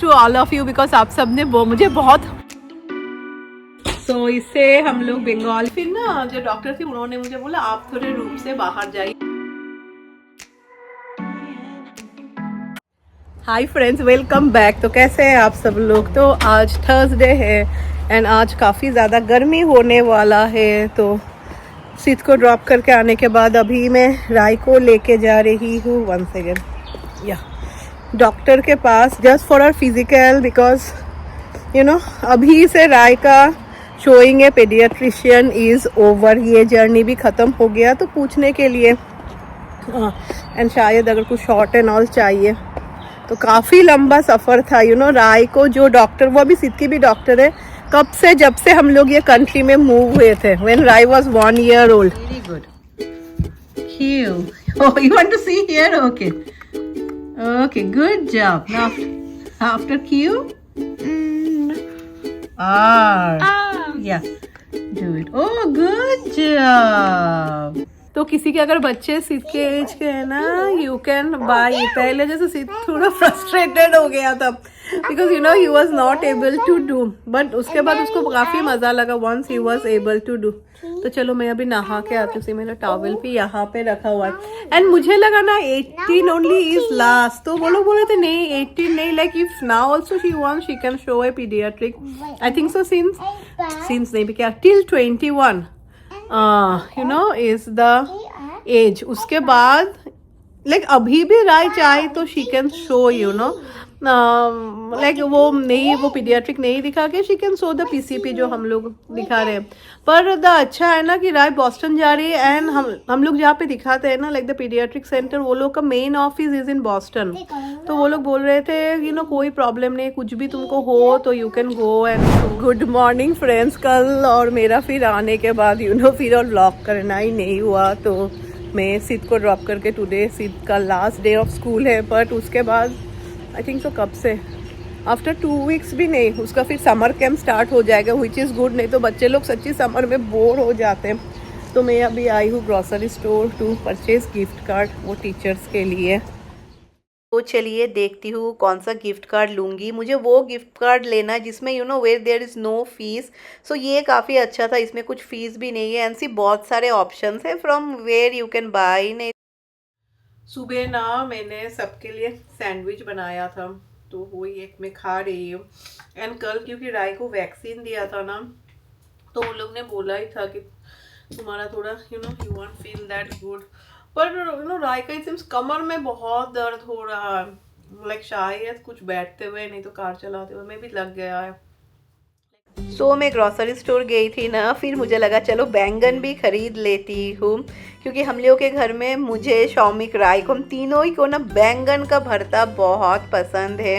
To all of you because आप सब ने मुझे बहुत इससे हम लोग बंगाल फिर ना जो डॉक्टर थी उन्होंने मुझे बोला आप थोड़े रूम से बाहर जाइए। Hi friends, welcome back. तो कैसे हैं आप सब लोग। तो आज थर्सडे है एंड आज काफ़ी ज़्यादा गर्मी होने वाला है। तो सिद्ध को ड्रॉप करके आने के बाद अभी मैं राय को लेके जा रही हूँ 1 सेकेंड या डॉक्टर के पास just for our physical because you know अभी से राय का showing a pediatrician is over. ये जर्नी भी ख़त्म हो गया तो पूछने के लिए एंड शायद अगर कुछ शॉर्ट एंड ऑल चाहिए तो काफ़ी लंबा सफ़र था। यू नो राय को जो डॉक्टर, वो अभी सिद्ध की भी डॉक्टर है, कब से जब से हम लोग ये कंट्री में मूव हुए थे when Rai was 1 year old। Very good Q oh you want to see here okay okay good job. Now after Q R या do it oh good job. तो किसी के अगर बच्चे सिद्ध के एज के है ना यू कैन बाय। पहले जैसे सिद्ध थोड़ा फ्रस्ट्रेटेड हो गया था because you know he was not able to do, but उसके बाद उसको काफ़ी मज़ा लगा once he was able to do. तो चलो मैं अभी नहा के आती हूँ। मेरा टॉवल भी यहाँ पे रखा हुआ है एंड मुझे लगा ना 18 ओनली इज लास्ट। तो वो लोग बोले थे नहीं 18 नहीं, like if now also she wants she can show a paediatric I think so since नहीं भी क्या till 21 you know is the age. उसके बाद लाइक अभी भी राय चाहे तो she can show you know like वो पीडियाट्रिक नहीं दिखा के she can show the PCP जो हम लोग दिखा रहे हैं। पर द अच्छा है ना कि राय बॉस्टन जा रही है एंड हम लोग जहाँ पे दिखाते हैं ना लाइक द पीडियाट्रिक सेंटर, वो लोग का main office is in Boston. तो वो लोग बोल रहे थे यू नो कोई प्रॉब्लम नहीं, कुछ भी तुमको हो तो you can go. And good morning friends. कल और मेरा फिर आने के बाद यू नो फिर और व्लॉग करना ही नहीं हुआ। तो मैं सिद्ध को ड्रॉप करके टुडे सिद्ध का लास्ट डे ऑफ स्कूल है, बट उसके बाद आई थिंक सो कब से आफ्टर 2 weeks भी नहीं उसका फिर समर कैंप स्टार्ट हो जाएगा विच इज़ गुड। नहीं तो बच्चे लोग सच्ची समर में बोर हो जाते हैं। तो मैं अभी आई हूँ grocery store to purchase gift card वो टीचर्स के लिए। तो चलिए देखती हूँ कौन सा गिफ्ट कार्ड लूँगी। मुझे वो गिफ्ट कार्ड लेना है जिसमें you know where there is no fees. So ये काफ़ी अच्छा था, इसमें कुछ फ़ीस भी नहीं है एंड सी बहुत सारे ऑप्शंस है from where you can buy. नहीं सुबह ना मैंने सबके लिए सैंडविच बनाया था तो वही एक मैं खा रही हूँ। एंड कल क्योंकि राय को वैक्सीन दिया था ना तो उन लोग ने बोला ही था कि तुम्हारा थोड़ा you know you want feel that good. पर यू नो राय का सिम्स कमर में बहुत दर्द हो रहा है, लाइक शायद कुछ बैठते हुए नहीं तो कार चलाते हुए में भी लग गया है। सो मैं ग्रॉसरी स्टोर गई थी ना, फिर मुझे लगा चलो बैंगन भी खरीद लेती हूँ क्योंकि हम लोगों के घर में मुझे शौमिक राय को हम तीनों ही को ना बैंगन का भरता बहुत पसंद है।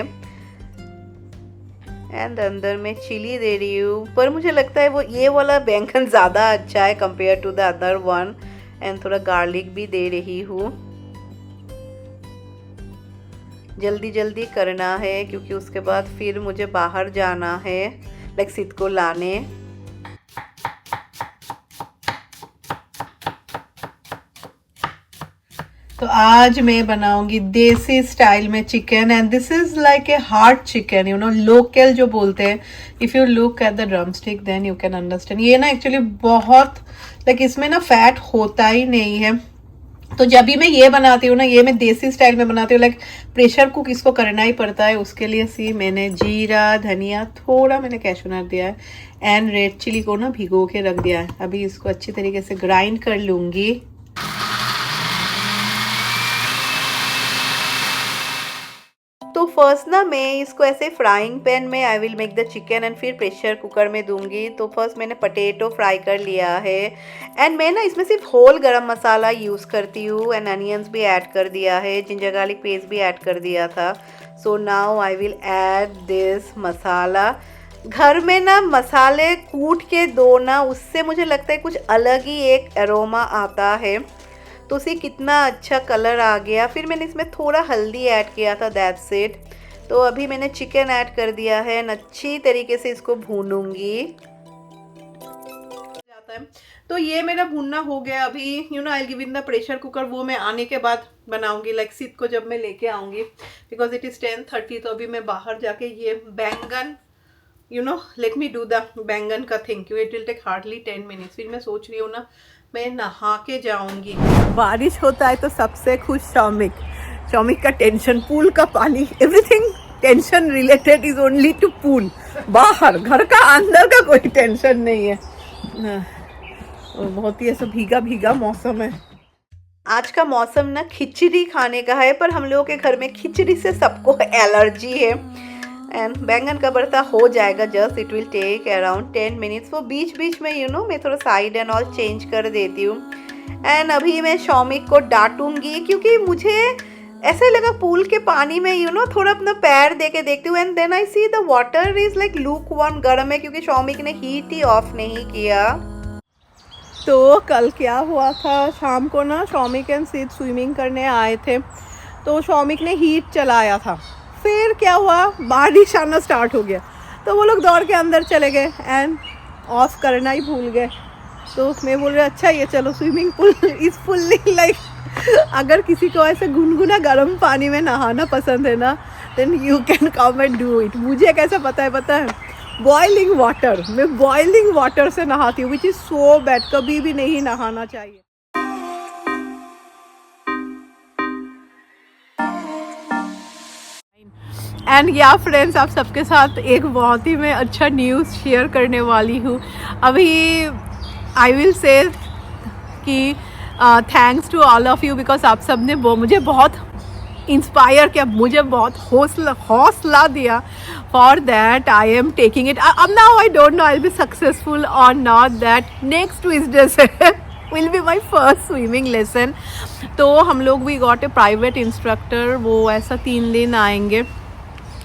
एंड अंदर में चिली दे रही हूँ, पर मुझे लगता है वो ये वाला बैंगन ज़्यादा अच्छा है compare to the other one. And थोड़ा गार्लिक भी दे रही हूँ। जल्दी जल्दी करना है क्योंकि उसके बाद फिर मुझे बाहर जाना है लाइक सिद्ध को लाने। तो आज मैं बनाऊंगी देसी स्टाइल में chicken and this is like a hard chicken you know local जो बोलते हैं। If you look at the drumstick then you can understand. ये ना एक्चुअली बहुत लाइक इसमें ना फैट होता ही नहीं है। तो जब भी मैं ये बनाती हूँ ना, ये मैं देसी स्टाइल में बनाती हूँ लाइक प्रेशर कुक इसको करना ही पड़ता है। उसके लिए सी मैंने जीरा धनिया थोड़ा मैंने कैशू नट दिया है एंड रेड चिली को ना भिगो के रख दिया है। अभी इसको अच्छी तरीके से ग्राइंड कर लूँगी। तो फर्स्ट ना मैं इसको ऐसे फ्राइंग पैन में I will make the chicken and फिर प्रेशर कुकर में दूंगी। तो फर्स्ट मैंने पटेटो फ्राई कर लिया है एंड मैं ना इसमें सिर्फ होल गरम मसाला यूज़ करती हूँ एंड अनियंस भी ऐड कर दिया है, जिंजर गार्लिक पेस्ट भी ऐड कर दिया था। So now I will add this masala. घर में ना मसाले कूट के दो ना, उससे मुझे लगता है कुछ अलग ही एक एरोमा आता है। तो उसे कितना अच्छा कलर आ गया। फिर मैंने इसमें थोड़ा हल्दी ऐड किया था, दैट्स इट। तो अभी मैंने चिकन ऐड कर दिया है, अच्छी तरीके से इसको भूनूंगी। तो ये मेरा भुनना हो गया। अभी you know I give in the pressure cooker. वो मैं आने के बाद बनाऊंगी लाइक सीत को जब मैं लेके आऊंगी, बिकॉज इट इज़ 10:30, तो अभी मैं बाहर जाके ये बैंगन let me do the baingan का thing, it will take hardly 10 minutes. फिर मैं सोच रही हूँ ना मैं नहा के जाऊंगी। बारिश होता है तो सबसे खुश शौमिक का टेंशन पूल का पानी, everything tension related is only to pool. बाहर घर का अंदर का कोई टेंशन नहीं है। बहुत ही ऐसा भीगा भीगा मौसम है। आज का मौसम ना खिचड़ी खाने का है, पर हम लोगों के घर में खिचड़ी से सबको एलर्जी है। एंड बैंगन का भरता हो जाएगा, just it will take around 10 minutes. वो बीच बीच में मैं थोड़ा साइड एंड ऑल चेंज कर देती हूँ। एंड अभी मैं शौमिक को डांटूंगी क्योंकि मुझे ऐसे लगा पूल के पानी में थोड़ा अपना पैर दे के देखती हूँ। And then I see the water is like lukewarm, गर्म है क्योंकि शौमिक ने हीट ही ऑफ नहीं किया। तो कल क्या हुआ था, शाम को ना शौमिक एंड सिद्ध स्विमिंग करने आए थे, तो शौमिक ने हीट चलाया था। फिर क्या हुआ, बारिश आना स्टार्ट हो गया, तो वो लोग दौड़ के अंदर चले गए एंड ऑफ करना ही भूल गए। तो मैं बोल रही अच्छा ये चलो swimming pool is fully like, अगर किसी को ऐसे गुनगुना गर्म पानी में नहाना पसंद है ना, then you can come and do it. मुझे कैसे पता है बॉइलिंग वाटर, मैं बॉइलिंग वाटर से नहाती हूँ, विच इज़ सो बैड, कभी भी नहीं नहाना चाहिए। एंड या फ्रेंड्स, आप सबके साथ एक बहुत ही मैं अच्छा न्यूज़ शेयर करने वाली हूँ। अभी आई विल से कि thanks to all of you, because आप सब ने मुझे बहुत इंस्पायर किया, मुझे बहुत हौसला दिया। For that I am taking it. अब now I don't know I will be successful और नॉट, दैट नेक्स्ट ट्यूसडे से will be my first swimming lesson. तो हम लोग we got a private instructor, वो ऐसा 3 दिन आएंगे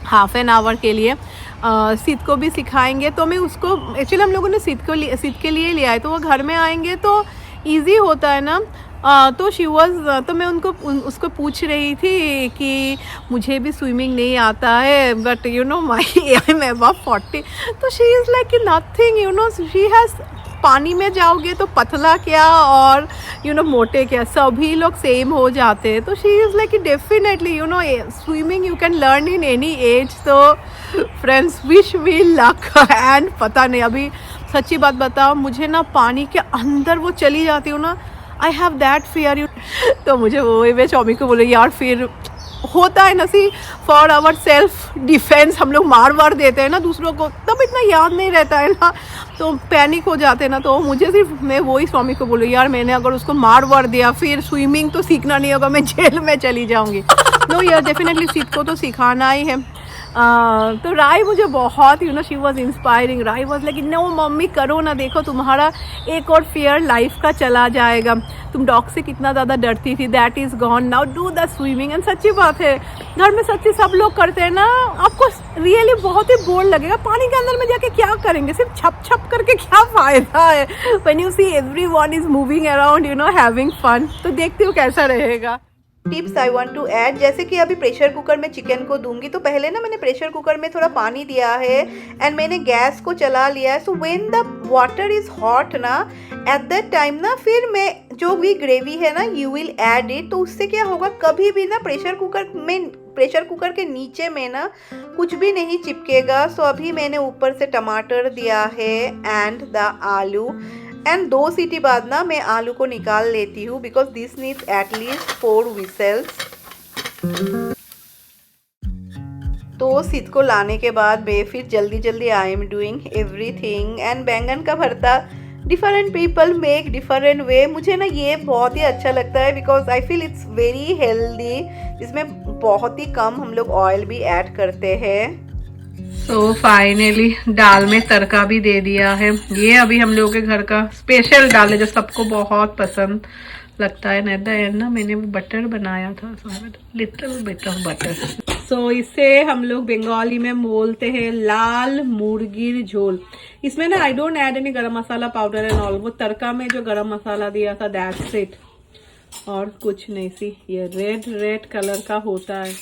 हाफ एन आवर के लिए, सिद्ध को भी सिखाएंगे। तो मैं उसको एक्चुअली हम लोगों ने सिद्ध के लिए लिया है, तो वो घर में आएंगे तो ईजी होता है ना। तो शी वॉज, तो मैं उसको पूछ रही थी कि मुझे भी स्विमिंग नहीं आता है, but my I am above 40। तो she is like nothing, she has, पानी में जाओगे तो पतला क्या और मोटे क्या, सभी लोग सेम हो जाते हैं। तो she is like definitely swimming you can learn in any age. तो friends wish me luck. And पता नहीं, अभी सच्ची बात बताओ, मुझे ना पानी के अंदर वो चली जाती हूँ ना, आई हैव दैट फियर। तो मुझे वो मैं शौमिक को बोले यार, फिर होता है ना सी फॉर आवर सेल्फ डिफेंस, हम लोग मार देते हैं ना दूसरों को, तब इतना याद नहीं रहता है ना, तो पैनिक हो जाते हैं ना। तो मुझे सिर्फ, मैं वही शौमिक को बोलूँ यार, मैंने अगर उसको मार दिया फिर स्विमिंग तो सीखना नहीं होगा, मैं जेल में चली जाऊँगी। नो यार, डेफिनेटली सिद्ध को तो सिखाना ही है। तो राय मुझे बहुत she was inspiring. Rai was like no mummy करो ना, देखो तुम्हारा एक और फियर लाइफ का चला जाएगा, तुम डॉग से कितना ज़्यादा डरती थी, that is gone, now do the swimming. And सच्ची बात है, घर में सच्ची सब लोग करते हैं ना, आपको रियली बहुत ही बोर लगेगा, पानी के अंदर में जाके क्या करेंगे, सिर्फ छप करके क्या फ़ायदा है, when you see everyone is moving around having fun. तो देखती हूँ कैसा रहेगा। Tips I want to add, जैसे कि अभी प्रेशर कुकर में चिकन को दूंगी, तो पहले ना मैंने प्रेशर कुकर में थोड़ा पानी दिया है एंड मैंने गैस को चला लिया है। So when the water is hot ना, एट दैट टाइम ना, फिर मैं जो भी ग्रेवी है ना, यू विल ऐड इट। तो उससे क्या होगा, कभी भी ना प्रेशर कुकर के नीचे में ना कुछ भी नहीं चिपकेगा। सो अभी मैंने ऊपर से टमाटर दिया है एंड द आलू, एंड 2 सीटी बाद ना मैं आलू को निकाल लेती हूँ, because this needs at least 4 vessels. तो सिद्ध को लाने के बाद मैं फिर जल्दी I am doing everything. And बैंगन का भरता different people make different way, मुझे ना ये बहुत ही अच्छा लगता है, because I feel it's very healthy. इसमें बहुत ही कम हम लोग ऑयल भी ऐड करते हैं। तो फाइनली दाल में तड़का भी दे दिया है। ये अभी हम लोगों के घर का स्पेशल दाल है जो सबको बहुत पसंद लगता है। एट द एंड ना मैंने वो बटर बनाया था, लिटिल बिट ऑफ बटर। सो इसे हम लोग बंगाली में बोलते हैं लाल मुर्गीर झोल। इसमें ना आई डोंट ऐड एनी गरम मसाला पाउडर एंड ऑल, वो तड़का में जो गरम मसाला दिया था दैट्स इट, और कुछ नहीं। सी ये रेड कलर का होता है।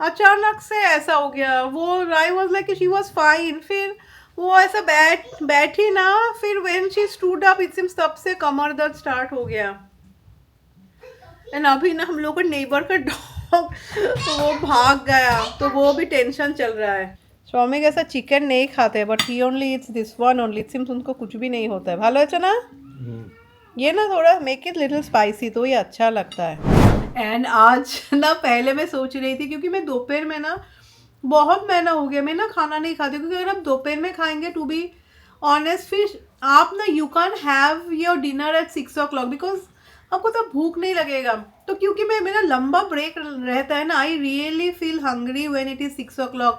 अचानक से ऐसा हो गया, वो Rai was like she was fine, फिर वो ऐसा बैठी ना, फिर when she stood up it seems तब से कमर दर्द स्टार्ट हो गया। एंड अभी ना हम लोग को नेबर का डॉग वो भाग गया, तो वो भी टेंशन चल रहा है। स्वामी कैसा चिकन नहीं खाते, but he only it's this one only. It seems उनको कुछ भी नहीं होता है। भालो है ना, ये ना थोड़ा मेक इट लिटिल स्पाइसी, तो ये अच्छा लगता है। एंड आज ना पहले मैं सोच रही थी, क्योंकि मैं दोपहर में ना बहुत महीना हो गया मैं ना खाना नहीं खाती, क्योंकि अगर आप दोपहर में खाएंगे, टू बी ऑनेस्ट फिश, आप ना you can have your dinner eight 6 o'clock, because आपको तब भूख नहीं लगेगा। तो क्योंकि मेरा लंबा ब्रेक रहता है ना, I really feel hungry when it is 6 o'clock,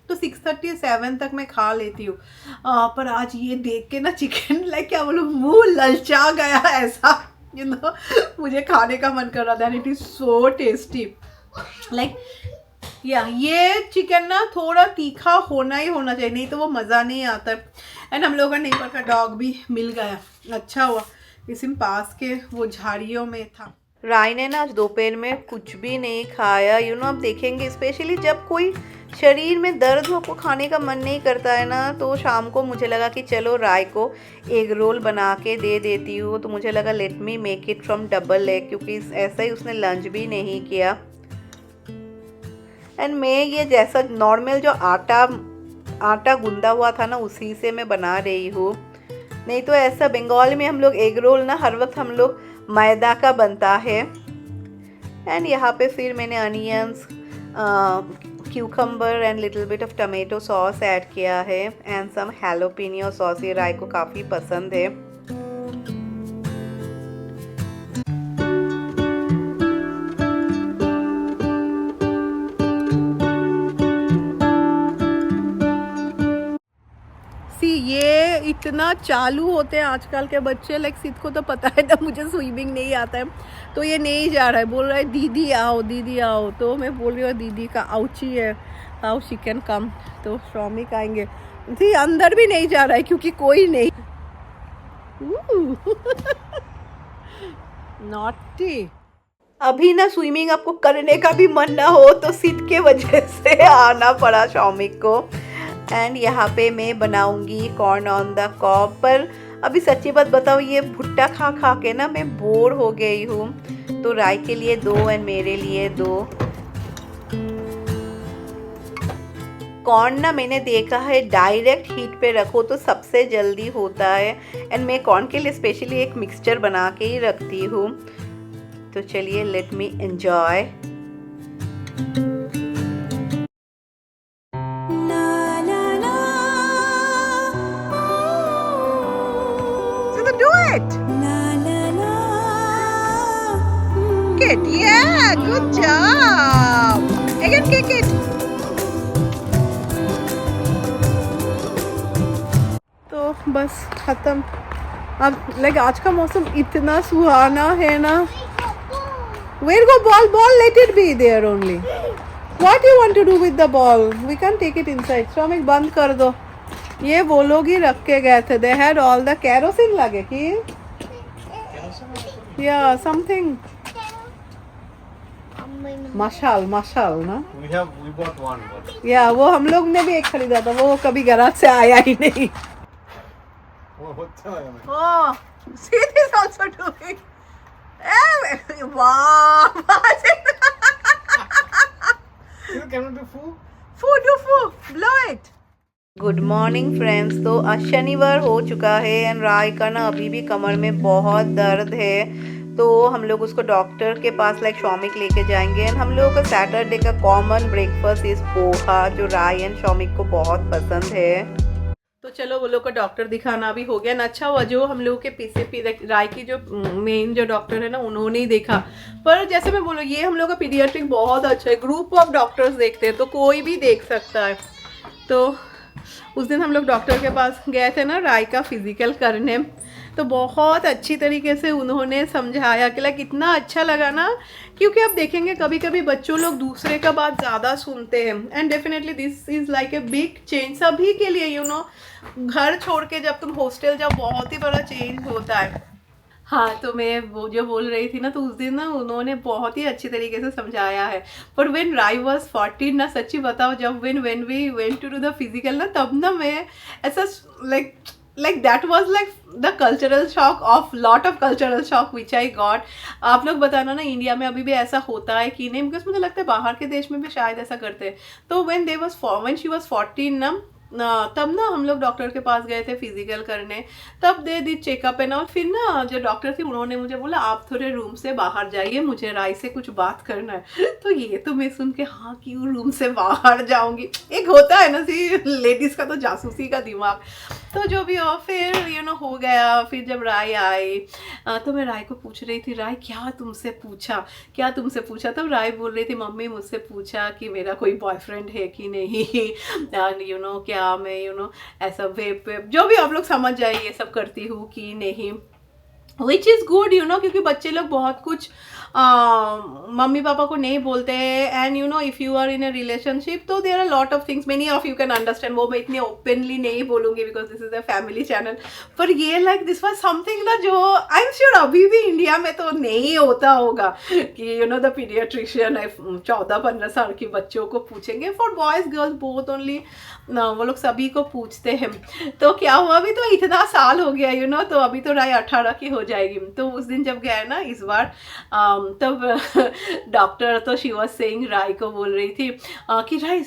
तो 6:30 7 तक मैं खा लेती हूँ। पर आज ये देख के ना चिकन लाइक क्या बोलूँ, मुंह ललचा गया ऐसा, यू नो, मुझे खाने का मन कर रहा था। And it is so tasty like या ये चिकन ना थोड़ा तीखा होना ही होना चाहिए, नहीं तो वो मज़ा नहीं आता। एंड हम लोगों का नेबर का डॉग भी मिल गया, अच्छा हुआ, इसी पास के वो झाड़ियों में था। राय ने ना आज दोपहर में कुछ भी नहीं खाया, यू नो। अब देखेंगे, स्पेशली जब कोई शरीर में दर्द हो, को खाने का मन नहीं करता है ना, तो शाम को मुझे लगा कि चलो राय को एग रोल बना के दे देती हूँ। तो मुझे लगा let me make it from double egg, क्योंकि ऐसा ही उसने लंच भी नहीं किया। एंड मैं ये जैसा नॉर्मल जो आटा गूंदा हुआ था ना, उसी से मैं बना रही हूँ। नहीं तो ऐसा बंगाल में हम लोग एग रोल ना हर वक्त हम लोग मैदा का बनता है। एंड यहाँ पे फिर मैंने onions, cucumber and little bit of tomato sauce add किया है, एंड सम हैलोपिनियो सॉस। ये राय को काफ़ी पसंद है। ये इतना चालू होते हैं आजकल के बच्चे, लाइक सिद्ध को तो पता है ना मुझे स्विमिंग नहीं आता है, तो ये नहीं जा रहा है, बोल रहा है दीदी आओ दीदी आओ। तो मैं बोल रही हूँ दीदी का आउची है, आओ चिकन कम, तो स्वामी खाएंगे। जी अंदर भी नहीं जा रहा है क्योंकि कोई नहीं। नॉटी। अभी ना स्विमिंग आपको करने का भी मन ना हो, तो सिद्ध के वजह से आना पड़ा स्वामी को। एंड यहाँ पे मैं बनाऊंगी कॉर्न ऑन द कॉब। पर अभी सच्ची बात बताओ, ये भुट्टा खा खा के ना मैं बोर हो गई हूँ। तो राय के लिए 2 एंड मेरे लिए 2। कॉर्न ना मैंने देखा है डायरेक्ट हीट पे रखो तो सबसे जल्दी होता है। एंड मैं कॉर्न के लिए स्पेशली एक मिक्सचर बना के ही रखती हूँ। तो चलिए let me enjoy. Yeah, good job. Again, kick it. तो बस खत्म। अब लाइक आज का मौसम इतना सुहाना है ना। Where go ball? Ball, let it be there only. What you want to do with the ball? We can't take it inside. So हमें बंद कर दो। ये वो लोग ही रख के गए थे। They had all the kerosene लगे कि? Yeah, something. मशाल ना। We bought one. या वो हम लोग ने भी एक खरीदा था, वो कभी गराज से आया ही नहीं। Oh, Sid is also doing. Wow! Can we do foo? Foo, blow it. Good morning friends. तो आज शनिवार हो चुका है एंड राय का ना अभी भी कमर में बहुत दर्द है। तो हम लोग उसको डॉक्टर के पास लाइक शौमिक लेके जाएंगे। एंड हम लोगों का सैटरडे का कॉमन ब्रेकफास्ट इस पोहा, जो राय एंड शौमिक को बहुत पसंद है। तो चलो वो लोग का डॉक्टर दिखाना भी हो गया ना। अच्छा हुआ जो हम लोग के पीछे राय की जो मेन जो डॉक्टर है ना, उन्होंने ही देखा। पर जैसे मैं बोलूँ, ये हम लोग का पीडियाट्रिक बहुत अच्छा है, ग्रुप ऑफ डॉक्टर्स देखते हैं, तो कोई भी देख सकता है। तो उस दिन हम लोग डॉक्टर के पास गए थे ना राय का फिजिकल करने, तो बहुत अच्छी तरीके से उन्होंने समझाया कि लाइक इतना अच्छा लगा ना, क्योंकि आप देखेंगे कभी कभी बच्चों लोग दूसरे का बात ज़्यादा सुनते हैं। And definitely this is like a big change सभी के लिए, यू नो। घर छोड़ के जब तुम हॉस्टल जाओ, बहुत ही बड़ा चेंज होता है। हाँ, तो मैं वो जो बोल रही थी ना, तो उस दिन ना उन्होंने बहुत ही अच्छी तरीके से समझाया है। पर व्हेन राय वाज 14 ना, सच्ची बताओ, जब when we went to do the physical ना, तब ना मैं ऐसा like like that was like the cultural shock of lot of cultural shock which I got. आप लोग बताना ना इंडिया में अभी भी ऐसा होता है कि नहीं, बिकॉज मुझे लगता है बाहर के देश में भी शायद ऐसा करते हैं. तो when she was 14 ना तब ना हम लोग डॉक्टर के पास गए थे फिजिकल करने. तब दे दी चेकअप एंड ऑल. फिर ना जो डॉक्टर थी उन्होंने मुझे बोला आप थोड़े रूम से बाहर जाइए, मुझे राय से कुछ बात करना है. तो ये तो मैं सुन के हाँ क्यों रूम से बाहर जाऊंगी, एक होता है ना सी लेडीज का तो जासूसी का दिमाग. तो जो भी हो फिर हो गया. फिर जब राय आई तो मैं राय को पूछ रही थी, राय क्या तुमसे पूछा. तब राय बोल रही थी मम्मी मुझसे पूछा कि मेरा कोई बॉयफ्रेंड है कि नहीं, एंड क्या मैं ऐसा वेब जो भी आप लोग समझ जाइए ये सब करती हूँ कि नहीं. विच इज़ गुड क्योंकि बच्चे लोग बहुत कुछ मम्मी पापा को नहीं बोलते हैं. And if you are in a relationship तो there are lot of things many of you can understand. वो मैं इतने ओपनली नहीं बोलूँगी because this is a family channel. पर ये लाइक दिस वाज समथिंग ना जो आई एम श्योर अभी भी इंडिया में तो नहीं होता होगा कि द पीडियाट्रिशियन 14-15 साल के बच्चों को पूछेंगे. For boys girls both only वो लोग सभी को पूछते हैं. तो क्या हुआ, अभी तो इतना साल हो गया तो अभी तो राय 18 की हो जाएगी. तो उस दिन जब गया ना इस बार तब डॉक्टर तो शी वाज सेइंग राय को बोल रही थी कि राय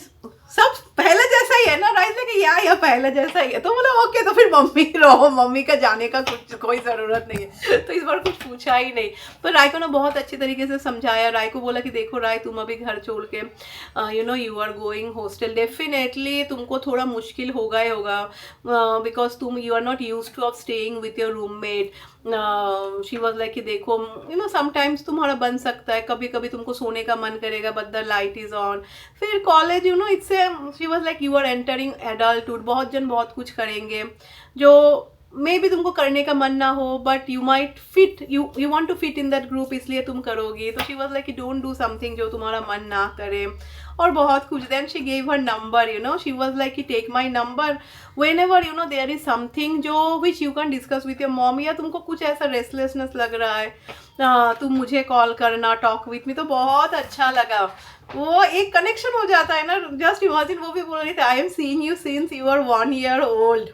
सब पहले जैसा ही है ना. राइस लेके या पहले जैसा ही है. तो बोला ओके तो फिर मम्मी रहो, मम्मी का जाने का कुछ कोई ज़रूरत नहीं है. तो इस बार कुछ पूछा ही नहीं. तो राय को ना बहुत अच्छी तरीके से समझाया. राय को बोला कि देखो राय तुम अभी घर छोड़ के you are going hostel. Definitely तुमको थोड़ा मुश्किल होगा ही होगा because you are not use to of staying with your roommate. She was like कि देखो समटाइम्स तुम्हारा बन सकता है, कभी कभी तुमको सोने का मन करेगा but the light is on. फिर college it's she was like you are entering adulthood. बहुत जन बहुत कुछ करेंगे जो मे बी तुमको करने का मन ना हो but you might fit you want to fit in that group इसलिए तुम करोगी. तो she was like don't do something जो तुम्हारा मन ना करे और बहुत कुछ. Then she gave her number she was like कि take my number whenever there is something जो which you can discuss with your mom. या तुमको कुछ ऐसा रेस्टलेसनेस लग रहा है तुम मुझे कॉल करना, टॉक विथ मी. तो बहुत अच्छा लगा. वो एक कनेक्शन हो जाता है ना. जस्ट इमेजिन वो भी बोल रही थी I am seeing you since you are 1 year old.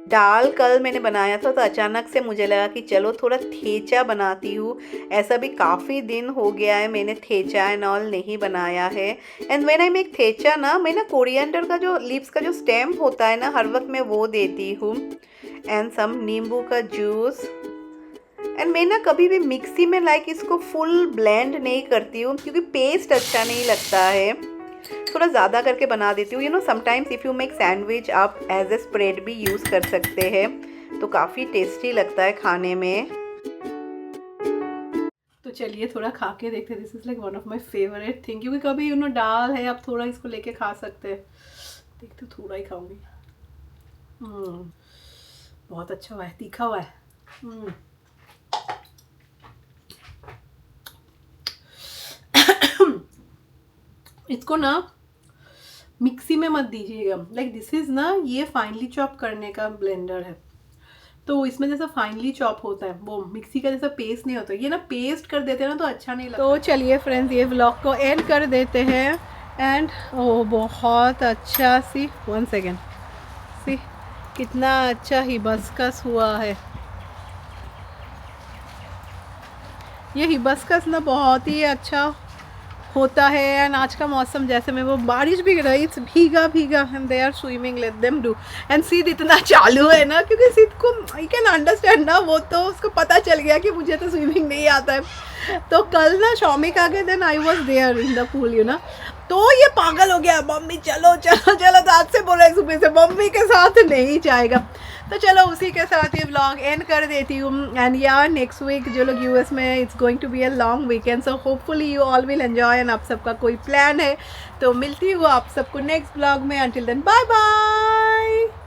दाल कल मैंने बनाया था तो अचानक से मुझे लगा कि चलो थोड़ा थेचा बनाती हूँ. ऐसा भी काफ़ी दिन हो गया है मैंने थेचा एंड ऑल नहीं बनाया है. एंड व्हेन आई मेक थेचा ना मैं ना कोरिएंडर का जो लीव्स का जो स्टेम होता है ना हर वक्त मैं वो देती हूँ. एंड सम नींबू का जूस. एंड मैं ना कभी भी मिक्सी में लाइक इसको फुल ब्लेंड नहीं करती हूँ क्योंकि पेस्ट अच्छा नहीं लगता है. थोड़ा ज़्यादा करके बना देती हूँ. Sometimes if you make sandwich आप एज ए स्प्रेड भी यूज़ कर सकते हैं तो काफ़ी टेस्टी लगता है खाने में. तो चलिए थोड़ा खा के देखते हैं. This is like one of my favourite thing क्योंकि कभी दाल है आप थोड़ा इसको लेके खा सकते हैं. देखते थोड़ा ही खाऊंगी. बहुत अच्छा हुआ है, तीखा हुआ है. इसको ना मिक्सी में मत दीजिएगा. लाइक दिस इज़ ना ये फाइनली चॉप करने का ब्लेंडर है तो इसमें जैसा फाइनली चॉप होता है वो मिक्सी का जैसा पेस्ट नहीं होता. ये ना पेस्ट कर देते हैं ना तो अच्छा नहीं लगता. तो चलिए फ्रेंड्स ये व्लॉग को एंड कर देते हैं. एंड बहुत अच्छा सी 1 सेकेंड सी कितना अच्छा हिबिस्कस हुआ है. ये हिबिस्कस ना बहुत ही अच्छा होता है. एंड आज का मौसम जैसे में वो बारिश भी रही भीगा and they are swimming. Let them do. And सीध इतना चालू है ना क्योंकि सीध को आई कैन अंडरस्टैंड ना वो तो उसको पता चल गया कि मुझे तो स्विमिंग नहीं आता है. तो कल ना शॉमिक आ गए then I was there in the pool तो ये पागल हो गया मम्मी चलो चलो चलो. तो आज से बोला सुबह से मम्मी के साथ नहीं जाएगा. तो चलो उसी के साथ ये व्लॉग एंड कर देती हूँ. एंड यार नेक्स्ट वीक जो लोग यूएस में it's going to be a long weekend so hopefully you all will enjoy. And आप सबका कोई प्लान है तो मिलती हूँ आप सबको नेक्स्ट व्लॉग में. Until then bye bye.